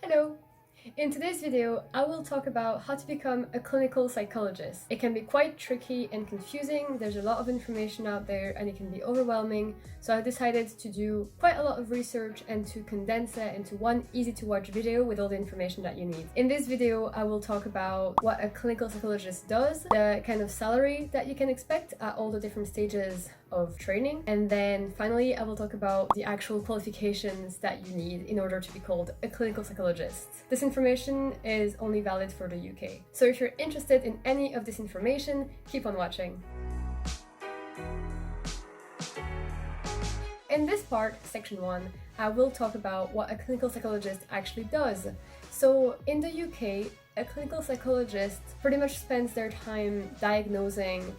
Hello! In today's video, I will talk about how to become a clinical psychologist. It can be quite tricky and confusing, there's a lot of information out there and it can be overwhelming, so I decided to do quite a lot of research and to condense it into one easy to watch video with all the information that you need. In this video, I will talk about what a clinical psychologist does, the kind of salary that you can expect at all the different stages of training, and then finally I will talk about the actual qualifications that you need in order to be called a clinical psychologist. This information is only valid for the UK. So if you're interested in any of this information, keep on watching. In this part, section 1, I will talk about what a clinical psychologist actually does. So in the UK, a clinical psychologist pretty much spends their time diagnosing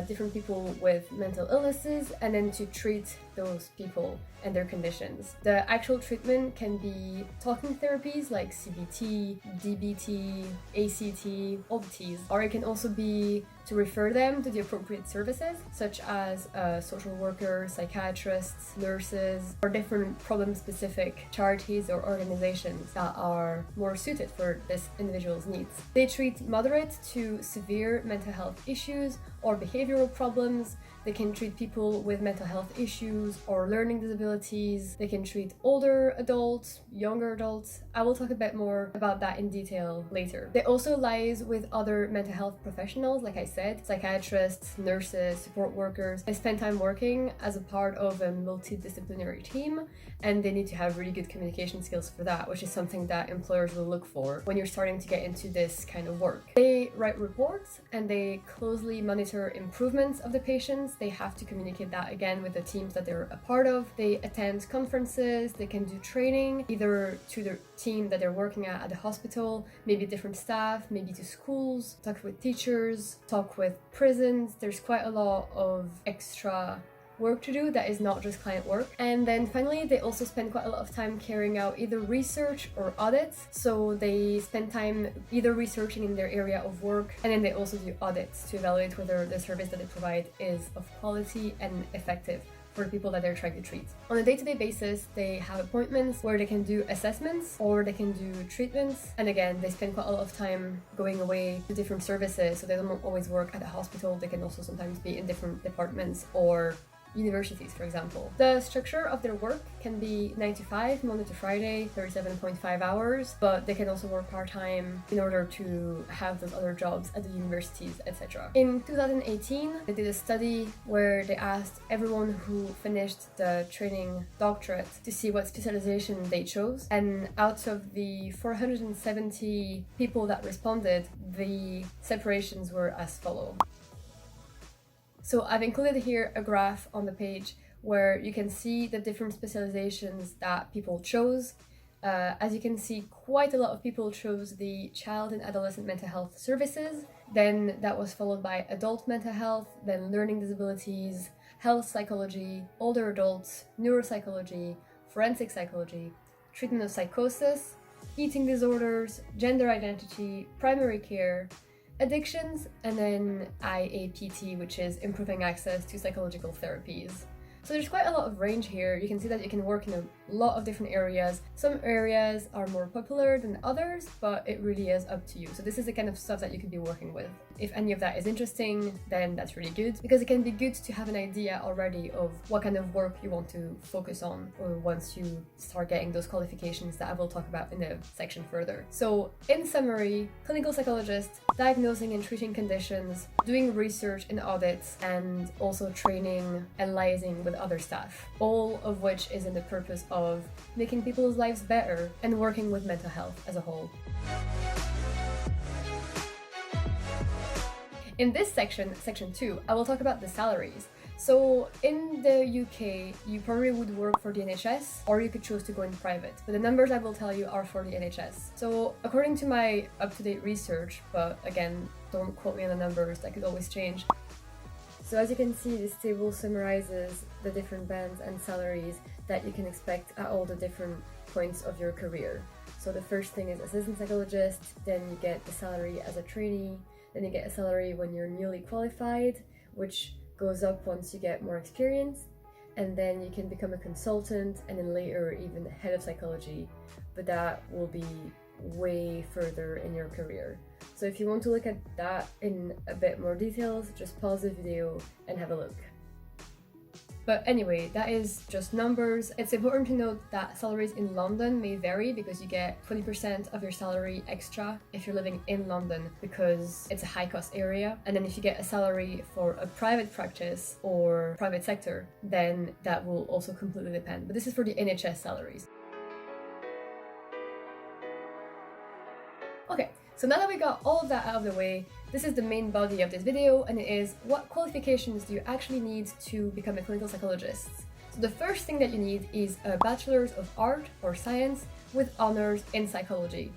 different people with mental illnesses and then to treat those people and their conditions. The actual treatment can be talking therapies like CBT, DBT, ACT, all the T's, or it can also be to refer them to the appropriate services such as social workers, psychiatrists, nurses, or different problem-specific charities or organizations that are more suited for this individual's needs. They treat moderate to severe mental health issues or behavioral problems. They can treat people with mental health issues or learning disabilities. They can treat older adults, younger adults. I will talk a bit more about that in detail later. They also liaise with other mental health professionals, like I said, psychiatrists, nurses, support workers. They spend time working as a part of a multidisciplinary team, and they need to have really good communication skills for that, which is something that employers will look for when you're starting to get into this kind of work. They write reports and they closely monitor improvements of the patients. They have to communicate that again with the teams that they're a part of. They attend conferences, they can do training either to the team that they're working at the hospital, maybe different staff, maybe to schools, talk with teachers, talk with prisons. There's quite a lot of extra work to do that is not just client work. And then finally, they also spend quite a lot of time carrying out either research or audits. So they spend time either researching in their area of work, and then they also do audits to evaluate whether the service that they provide is of quality and effective for the people that they're trying to treat. On a day-to-day basis, they have appointments where they can do assessments or they can do treatments. And again, they spend quite a lot of time going away to different services, so they don't always work at the hospital. They can also sometimes be in different departments or universities, for example. The structure of their work can be 9 to 5, Monday to Friday, 37.5 hours, but they can also work part-time in order to have those other jobs at the universities, etc. In 2018, they did a study where they asked everyone who finished the training doctorate to see what specialization they chose, and out of the 470 people that responded, the separations were as follow. So I've included here a graph on the page where you can see the different specializations that people chose. As you can see, quite a lot of people chose the child and adolescent mental health services. Then that was followed by adult mental health, then learning disabilities, health psychology, older adults, neuropsychology, forensic psychology, treatment of psychosis, eating disorders, gender identity, primary care, addictions, and then IAPT, which is improving access to psychological therapies. So there's quite a lot of range here. You can see that you can work in a lot of different areas. Some areas are more popular than others, but it really is up to you. So this is the kind of stuff that you could be working with. If any of that is interesting, then that's really good, because it can be good to have an idea already of what kind of work you want to focus on once you start getting those qualifications that I will talk about in a section further. So in summary, clinical psychologist, diagnosing and treating conditions, doing research and audits, and also training and liaising with other staff, all of which is in the purpose of making people's lives better and working with mental health as a whole. In this section, section 2, I will talk about the salaries. So in the UK, you probably would work for the NHS, or you could choose to go in private. But the numbers I will tell you are for the NHS. So according to my up-to-date research, but again, don't quote me on the numbers, that could always change. So as you can see, this table summarizes the different bands and salaries that you can expect at all the different points of your career. So the first thing is assistant psychologist, then you get the salary as a trainee, then you get a salary when you're newly qualified, which goes up once you get more experience. and then you can become a consultant, and then later even head of psychology, but that will be way further in your career. So if you want to look at that in a bit more details, just pause the video and have a look. But anyway, that is just numbers. It's important to note that salaries in London may vary because you get 20% of your salary extra if you're living in London because it's a high cost area. And then if you get a salary for a private practice or private sector, then that will also completely depend. But this is for the NHS salaries. Okay, so now that we got all of that out of the way, this is the main body of this video, and it is what qualifications do you actually need to become a clinical psychologist? So the first thing that you need is a bachelor's of art or science with honors in psychology.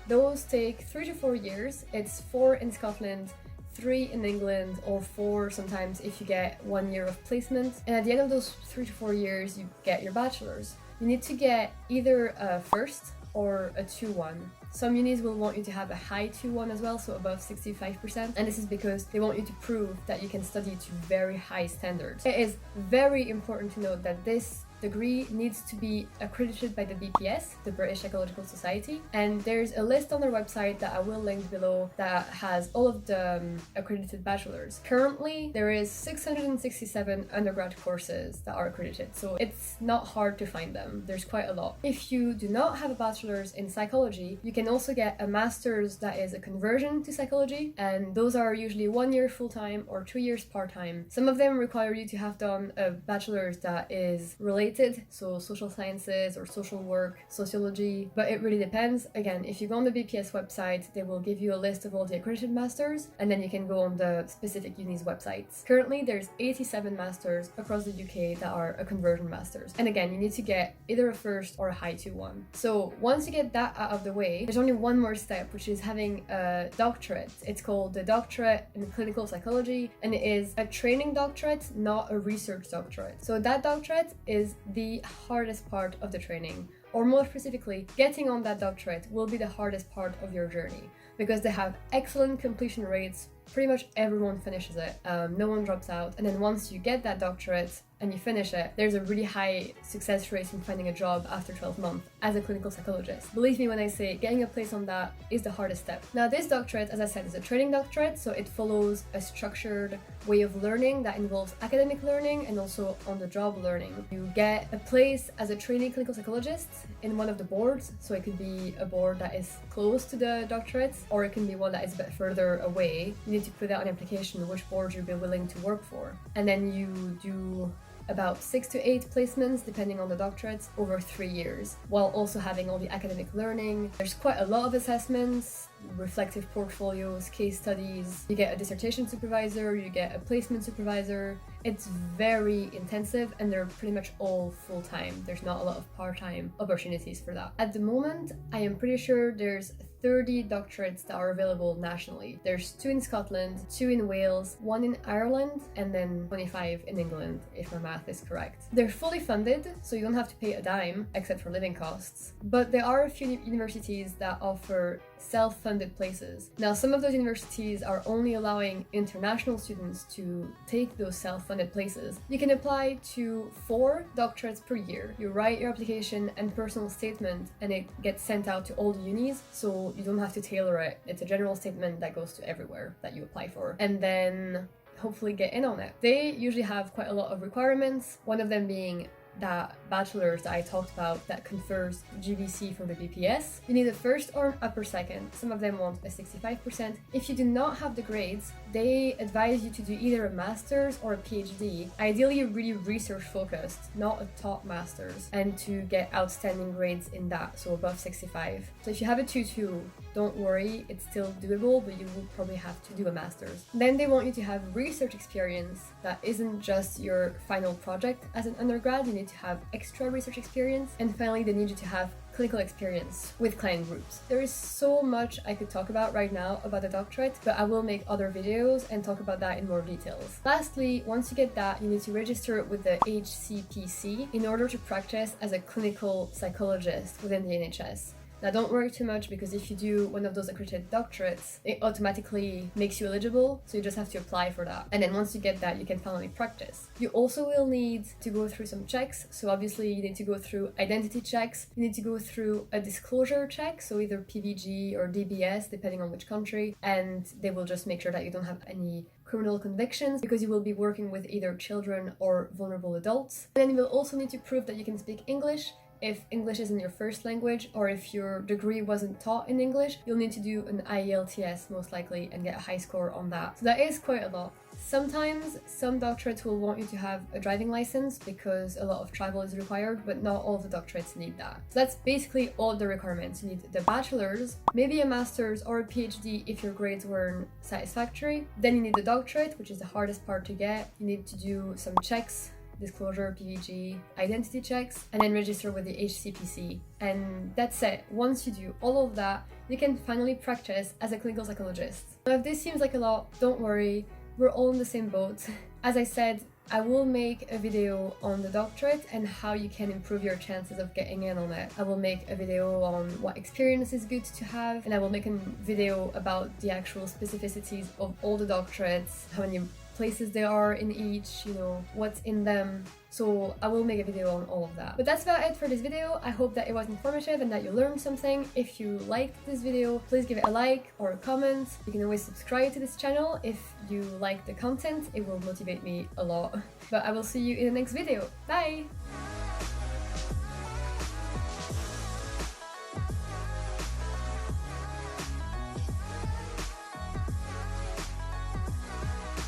Those take 3 to 4 years. It's 4 in Scotland, 3 in England, or 4 sometimes if you get 1 year of placement. And at the end of those 3 to 4 years, you get your bachelor's. You need to get either a first or a 2-1. Some unis will want you to have a high 2-1 as well, so above 65%, and this is because they want you to prove that you can study to very high standards. It is very important to note that this degree needs to be accredited by the BPS, the British Psychological Society, and there's a list on their website that I will link below that has all of the accredited bachelors. Currently, there is 667 undergrad courses that are accredited, so it's not hard to find them. There's quite a lot. If you do not have a bachelor's in psychology, you can also get a master's that is a conversion to psychology, and those are usually 1 year full-time or 2 years part-time. Some of them require you to have done a bachelor's that is related, so social sciences or social work, sociology, but it really depends. Again, if you go on the BPS website, they will give you a list of all the accredited masters, and then you can go on the specific uni's websites. Currently, there's 87 masters across the UK that are a conversion masters. And again, you need to get either a first or a high 2-1. So once you get that out of the way, there's only one more step, which is having a doctorate. It's called the Doctorate in Clinical Psychology, and it is a training doctorate, not a research doctorate. So that doctorate is the hardest part of the training, or more specifically, getting on that doctorate will be the hardest part of your journey because they have excellent completion rates. Pretty much everyone finishes it, no one drops out, and then once you get that doctorate and you finish it, there's a really high success rate in finding a job after 12 months as a clinical psychologist. Believe me when I say getting a place on that is the hardest step. Now this doctorate, as I said, is a training doctorate, so it follows a structured way of learning that involves academic learning and also on-the-job learning. You get a place as a trainee clinical psychologist in one of the boards, so it could be a board that is close to the doctorate, or it can be one that is a bit further away. You need to put out an application which board you'll be willing to work for, and then you do about 6 to 8 placements depending on the doctorates over 3 years, while also having all the academic learning. There's quite a lot of assessments, reflective portfolios, case studies. You get a dissertation supervisor, you get a placement supervisor. It's very intensive, and they're pretty much all full-time. There's not a lot of part-time opportunities for that. At the moment, I am pretty sure there's 30 doctorates that are available nationally. There's 2 in Scotland, 2 in Wales, 1 in Ireland, and then 25 in England, if my math is correct. They're fully funded, so you don't have to pay a dime, except for living costs. But there are a few universities that offer self-funded places. Now, some of those universities are only allowing international students to take those self-funded places. You can apply to 4 doctorates per year. You write your application and personal statement, and it gets sent out to all the unis, so you don't have to tailor it. It's a general statement that goes to everywhere that you apply for. And then hopefully get in on it. They usually have quite a lot of requirements, one of them being that bachelor's that I talked about that confers GBC from the BPS. You need a first or an upper second. Some of them want a 65%. If you do not have the grades, they advise you to do either a master's or a PhD, ideally really research focused, not a top master's, and to get outstanding grades in that, so above 65. So if you have a 2-2, don't worry, it's still doable, but you will probably have to do a master's. Then they want you to have research experience that isn't just your final project as an undergrad. You need to have extra research experience. And finally, they need you to have clinical experience with client groups. There is so much I could talk about right now about the doctorate, but I will make other videos and talk about that in more details. Lastly, once you get that, you need to register with the HCPC in order to practice as a clinical psychologist within the NHS. Now don't worry too much, because if you do one of those accredited doctorates, it automatically makes you eligible, so you just have to apply for that. And then once you get that, you can finally practice. You also will need to go through some checks. So obviously you need to go through identity checks, you need to go through a disclosure check, so either PVG or DBS depending on which country, and they will just make sure that you don't have any criminal convictions, because you will be working with either children or vulnerable adults. And then you will also need to prove that you can speak English. If English isn't your first language, or if your degree wasn't taught in English, you'll need to do an IELTS most likely and get a high score on that. So that is quite a lot. Sometimes some doctorates will want you to have a driving license because a lot of travel is required, but not all the doctorates need that. So that's basically all the requirements. You need the bachelor's, maybe a master's or a PhD if your grades weren't satisfactory. Then you need the doctorate, which is the hardest part to get. You need to do some checks, disclosure, PVG, identity checks, and then register with the HCPC. And that's it. Once you do all of that, you can finally practice as a clinical psychologist. Now, if this seems like a lot, don't worry, we're all in the same boat. As I said, I will make a video on the doctorate and how you can improve your chances of getting in on it. I will make a video on what experience is good to have, and I will make a video about the actual specificities of all the doctorates, how many places there are in each, you know, what's in them. So I will make a video on all of that. But that's about it for this video. I hope that it was informative and that you learned something. If you liked this video, please give it a like or a comment. You can always subscribe to this channel if you like the content. It will motivate me a lot. But I will see you in the next video. Bye!